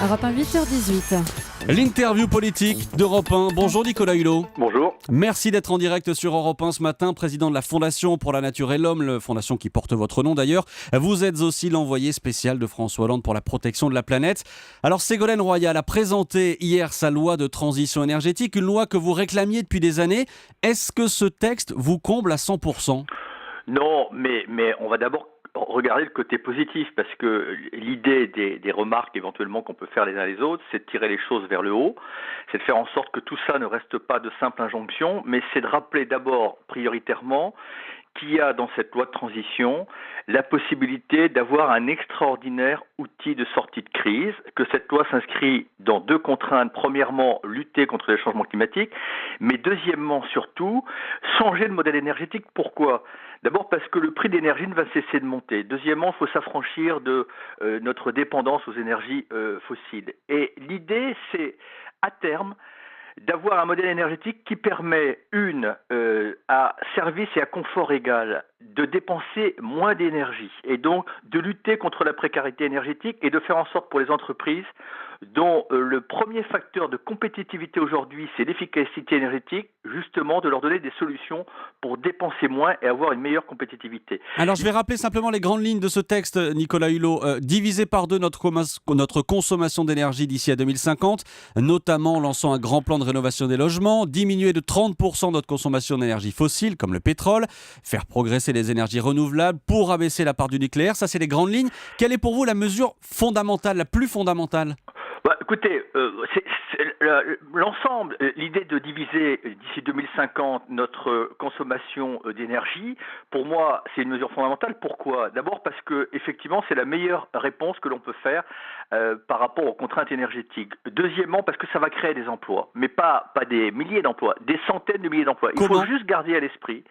Europe 1, 8h18. L'interview politique d'Europe 1. Bonjour Nicolas Hulot. Bonjour. Merci d'être en direct sur Europe 1 ce matin, président de la Fondation pour la Nature et l'Homme, la fondation qui porte votre nom d'ailleurs. Vous êtes aussi l'envoyé spécial de François Hollande pour la protection de la planète. Alors Ségolène Royal a présenté hier sa loi de transition énergétique, une loi que vous réclamiez depuis des années. Est-ce que ce texte vous comble à 100%? Non, mais on va d'abord regarder le côté positif, parce que l'idée des remarques éventuellement qu'on peut faire les uns les autres, c'est de tirer les choses vers le haut, c'est de faire en sorte que tout ça ne reste pas de simples injonctions, mais c'est de rappeler d'abord prioritairement qu'il y a dans cette loi de transition la possibilité d'avoir un extraordinaire outil de sortie de crise, que cette loi s'inscrit dans deux contraintes. Premièrement, lutter contre les changements climatiques, mais deuxièmement, surtout, changer de modèle énergétique. Pourquoi ? D'abord parce que le prix de l'énergie ne va cesser de monter. Deuxièmement, il faut s'affranchir de notre dépendance aux énergies fossiles. Et l'idée, c'est, à terme, d'avoir un modèle énergétique qui permet, à service et à confort égal, de dépenser moins d'énergie et donc de lutter contre la précarité énergétique et de faire en sorte pour les entreprises dont le premier facteur de compétitivité aujourd'hui, c'est l'efficacité énergétique, justement de leur donner des solutions pour dépenser moins et avoir une meilleure compétitivité. Alors je vais rappeler simplement les grandes lignes de ce texte, Nicolas Hulot. Diviser par deux notre consommation d'énergie d'ici à 2050, notamment en lançant un grand plan de rénovation des logements, diminuer de 30% notre consommation d'énergie fossile, comme le pétrole, faire progresser les énergies renouvelables pour abaisser la part du nucléaire. Ça, c'est les grandes lignes. Quelle est pour vous la mesure fondamentale, la plus fondamentale ? Écoutez, l'ensemble, l'idée de diviser d'ici 2050 notre consommation d'énergie, pour moi, c'est une mesure fondamentale. Pourquoi ? D'abord parce que effectivement, c'est la meilleure réponse que l'on peut faire par rapport aux contraintes énergétiques. Deuxièmement, parce que ça va créer des emplois, mais pas des milliers d'emplois, des centaines de milliers d'emplois. Il faut juste garder à l'esprit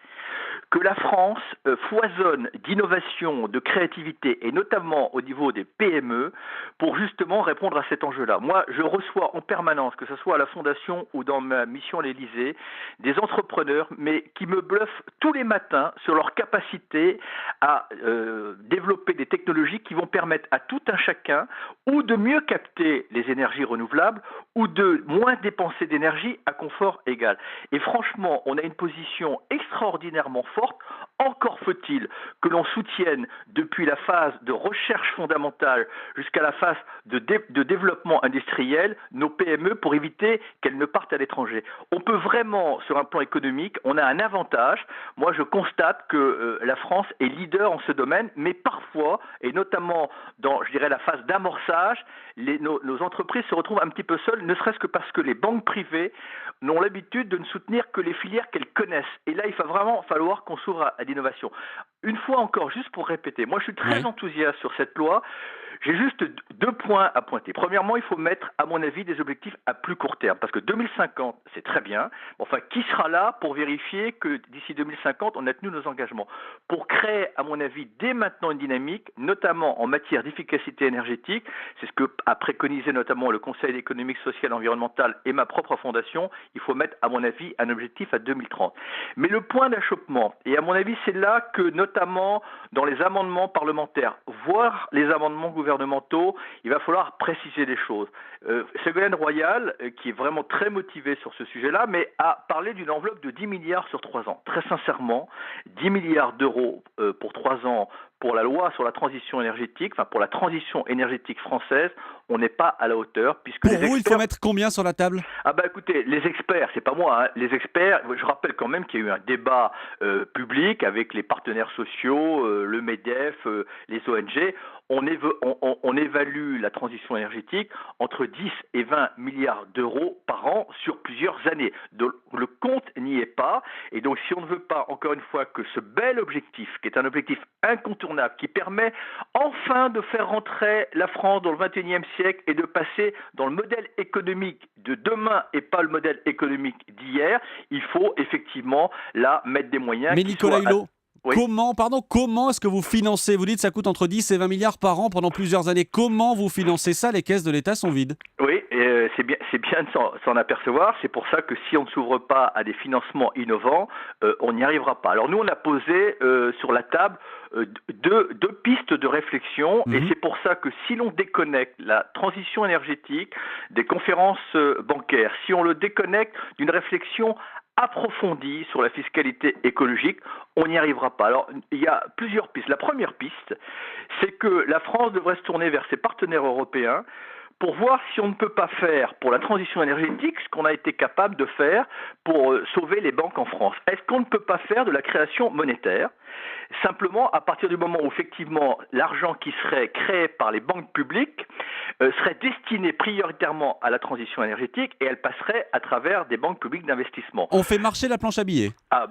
que la France foisonne d'innovation, de créativité, et notamment au niveau des PME, pour justement répondre à cet enjeu-là. Moi, je reçois en permanence, que ce soit à la Fondation ou dans ma mission à l'Élysée, des entrepreneurs, mais qui me bluffent tous les matins sur leur capacité à développer des technologies qui vont permettre à tout un chacun ou de mieux capter les énergies renouvelables ou de moins dépenser d'énergie à confort égal. Et franchement, on a une position extraordinairement forte. Encore faut-il que l'on soutienne depuis la phase de recherche fondamentale jusqu'à la phase de développement industriel nos PME pour éviter qu'elles ne partent à l'étranger. On peut vraiment, sur un plan économique, on a un avantage. Moi, je constate que la France est leader en ce domaine, mais parfois, et notamment dans, je dirais, la phase d'amorçage, nos entreprises se retrouvent un petit peu seules, ne serait-ce que parce que les banques privées n'ont l'habitude de ne soutenir que les filières qu'elles connaissent. Et là, il va vraiment falloir qu'on s'ouvre à l'innovation. Une fois encore, juste pour répéter, moi je suis très enthousiaste sur cette loi. J'ai juste deux points à pointer. Premièrement, il faut mettre, à mon avis, des objectifs à plus court terme, parce que 2050, c'est très bien. Enfin, qui sera là pour vérifier que d'ici 2050, on a tenu nos engagements? Pour créer, à mon avis, dès maintenant une dynamique, notamment en matière d'efficacité énergétique, c'est ce que a préconisé notamment le Conseil économique, social et environnemental et ma propre fondation, il faut mettre, à mon avis, un objectif à 2030. Mais le point d'achoppement, et à mon avis, c'est là que, notamment dans les amendements parlementaires, voire les amendements gouvernementaux, il va falloir préciser les choses. Ségolène Royal, qui est vraiment très motivée sur ce sujet-là, mais a parlé d'une enveloppe de 10 milliards sur 3 ans. Très sincèrement, 10 milliards d'euros pour 3 ans pour la loi sur la transition énergétique, enfin pour la transition énergétique française, on n'est pas à la hauteur. Puisque pour vous, il faut mettre combien sur la table ? Écoutez, les experts, c'est pas moi, les experts, je rappelle quand même qu'il y a eu un débat public avec les partenaires sociaux, le MEDEF, les ONG. On évalue la transition énergétique entre 10 et 20 milliards d'euros par an sur plusieurs années. Donc, le compte n'y est pas. Et donc, si on ne veut pas, encore une fois, que ce bel objectif, qui est un objectif incontournable, qui permet enfin de faire rentrer la France dans le XXIe siècle et de passer dans le modèle économique de demain et pas le modèle économique d'hier, il faut effectivement là mettre des moyens. Mais Nicolas Hulot, oui. Comment est-ce que vous financez ? Vous dites que ça coûte entre 10 et 20 milliards par an pendant plusieurs années. Comment vous financez ça ? Les caisses de l'État sont vides. Oui, c'est bien de s'en apercevoir. C'est pour ça que si on ne s'ouvre pas à des financements innovants, on n'y arrivera pas. Alors nous, on a posé sur la table deux pistes de réflexion, et c'est pour ça que si l'on déconnecte la transition énergétique des conférences bancaires, si on le déconnecte d'une réflexion approfondie sur la fiscalité écologique, on n'y arrivera pas. Alors, il y a plusieurs pistes. La première piste, c'est que la France devrait se tourner vers ses partenaires européens pour voir si on ne peut pas faire pour la transition énergétique ce qu'on a été capable de faire pour sauver les banques en France. Est-ce qu'on ne peut pas faire de la création monétaire ? Simplement, à partir du moment où effectivement l'argent qui serait créé par les banques publiques serait destiné prioritairement à la transition énergétique, et elle passerait à travers des banques publiques d'investissement. On fait marcher la planche à billets.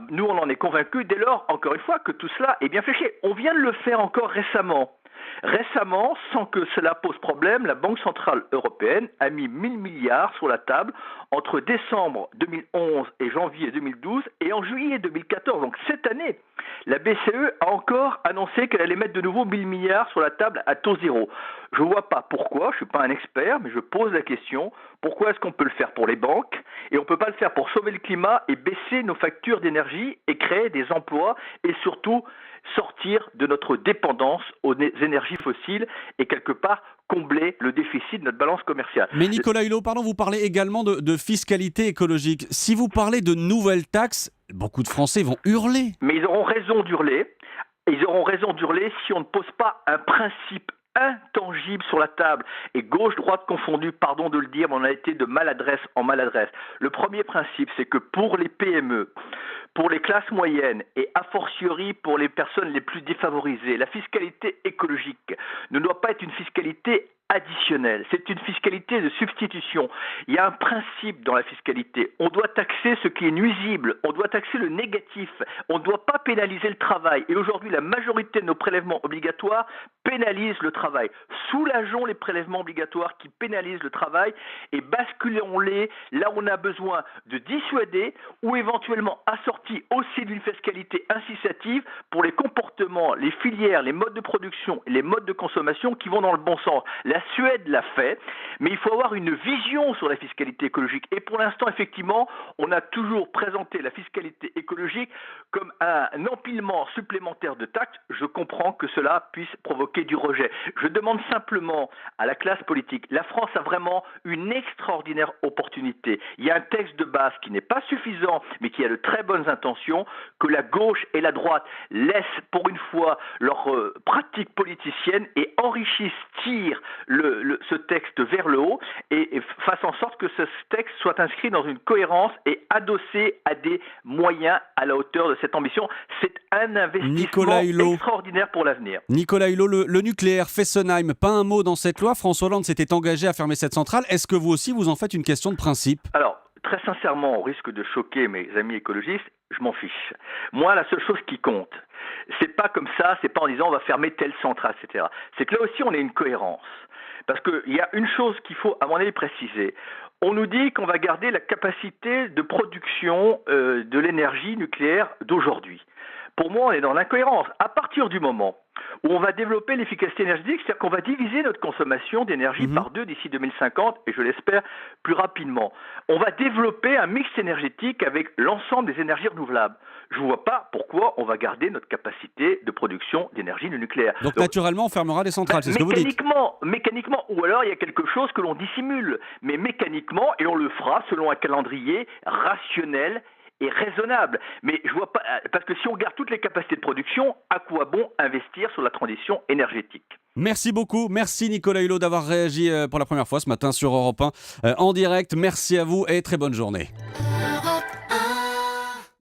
Nous, on en est convaincus dès lors, encore une fois, que tout cela est bien fléché. On vient de le faire encore récemment. Récemment, sans que cela pose problème, la Banque centrale européenne a mis 1 000 milliards sur la table entre décembre 2011 et janvier 2012 et en juillet 2014. Donc cette année, la BCE a encore annoncé qu'elle allait mettre de nouveau 1 000 milliards sur la table à taux zéro. Je ne vois pas pourquoi, je ne suis pas un expert, mais je pose la question, pourquoi est-ce qu'on peut le faire pour les banques et on ne peut pas le faire pour sauver le climat et baisser nos factures d'énergie et créer des emplois et surtout sortir de notre dépendance aux énergies fossiles et quelque part combler le déficit de notre balance commerciale. Mais Nicolas Hulot, pardon, vous parlez également de fiscalité écologique. Si vous parlez de nouvelles taxes, beaucoup de Français vont hurler. Mais ils auront raison d'hurler. Ils auront raison d'hurler si on ne pose pas un principe intangible sur la table, et gauche-droite confondue, pardon de le dire, mais on a été de maladresse en maladresse. Le premier principe, c'est que pour les PME, pour les classes moyennes et a fortiori pour les personnes les plus défavorisées, la fiscalité écologique ne doit pas être une fiscalité additionnelle, c'est une fiscalité de substitution. Il y a un principe dans la fiscalité, on doit taxer ce qui est nuisible, on doit taxer le négatif, on ne doit pas pénaliser le travail. Et aujourd'hui, la majorité de nos prélèvements obligatoires pénalisent le travail. Soulageons les prélèvements obligatoires qui pénalisent le travail et basculons-les là où on a besoin de dissuader ou éventuellement assortis aussi d'une fiscalité incitative pour les comportements, les filières, les modes de production et les modes de consommation qui vont dans le bon sens. La Suède l'a fait, mais il faut avoir une vision sur la fiscalité écologique. Et pour l'instant, effectivement, on a toujours présenté la fiscalité écologique comme un empilement supplémentaire de taxes. Je comprends que cela puisse provoquer du rejet. Je demande simplement à la classe politique, la France a vraiment une extraordinaire opportunité. Il y a un texte de base qui n'est pas suffisant, mais qui a de très bonnes intentions, que la gauche et la droite laissent pour une fois leurs pratiques politiciennes et enrichissent, tirent ce texte vers le haut et fasse en sorte que ce texte soit inscrit dans une cohérence et adossé à des moyens à la hauteur de cette ambition. C'est un investissement extraordinaire pour l'avenir. Nicolas Hulot, le nucléaire, Fessenheim, pas un mot dans cette loi. François Hollande s'était engagé à fermer cette centrale. Est-ce que vous aussi, vous en faites une question de principe ? Alors, très sincèrement, au risque de choquer mes amis écologistes, je m'en fiche. Moi, la seule chose qui compte, c'est pas comme ça, c'est pas en disant on va fermer telle centrale, etc. C'est que là aussi, on a une cohérence. Parce qu'il y a une chose qu'il faut, à mon avis, préciser. On nous dit qu'on va garder la capacité de production de l'énergie nucléaire d'aujourd'hui. Pour moi, on est dans l'incohérence. À partir du moment où on va développer l'efficacité énergétique, c'est-à-dire qu'on va diviser notre consommation d'énergie par 2 d'ici 2050, et je l'espère plus rapidement. On va développer un mix énergétique avec l'ensemble des énergies renouvelables. Je ne vois pas pourquoi on va garder notre capacité de production d'énergie nucléaire. Donc naturellement, on fermera les centrales, c'est ce que vous dites. Mécaniquement, ou alors il y a quelque chose que l'on dissimule. Mais mécaniquement, et on le fera selon un calendrier rationnel et raisonnable. Mais je vois pas, parce que si on garde toutes les capacités de production, à quoi bon investir sur la transition énergétique ? Merci beaucoup, merci Nicolas Hulot d'avoir réagi pour la première fois ce matin sur Europe 1 en direct. Merci à vous et très bonne journée.